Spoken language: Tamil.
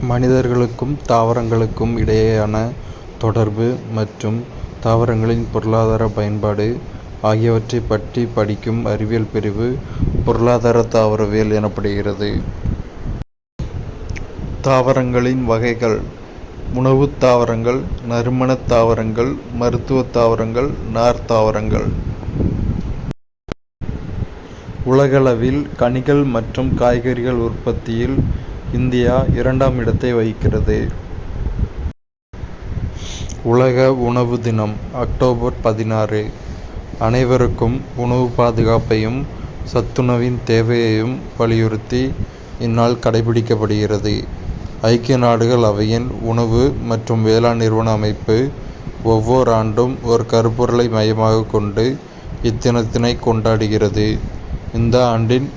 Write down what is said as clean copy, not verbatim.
மனிதர்களுக்கும் தாவரங்களுக்கும் இடையேயான தொடர்பு மற்றும் தாவரங்களின் பொருளாதார பயன்பாடு ஆகியவற்றைப் பற்றி படிக்கும் அறிவியல் பிரிவு பொருளாதார தாவரவியல் எனப்படுகிறது. தாவரங்களின் வகைகள்: உணவுத் தாவரங்கள், நறுமணத் தாவரங்கள், மருத்துவத் தாவரங்கள், நார் தாவரங்கள். உலகளவில் கனிகள் மற்றும் காய்கறிகள் உற்பத்தியில் இந்தியா 2ஆம் இடத்தை வகிக்கிறது. உலக உணவு தினம் அக்டோபர் 16. அனைவருக்கும் உணவு பாதுகாப்பையும் சத்துணவின் தேவையையும் வலியுறுத்தி இந்நாள் கடைபிடிக்கப்படுகிறது. ஐக்கிய நாடுகள் அவையின் உணவு மற்றும் வேளாண் நிறுவன அமைப்பு ஒவ்வொரு ஆண்டும் ஒரு கருப்பொருளை மையமாகக் கொண்டு இத்தினத்தினை கொண்டாடுகிறது. இந்த ஆண்டின்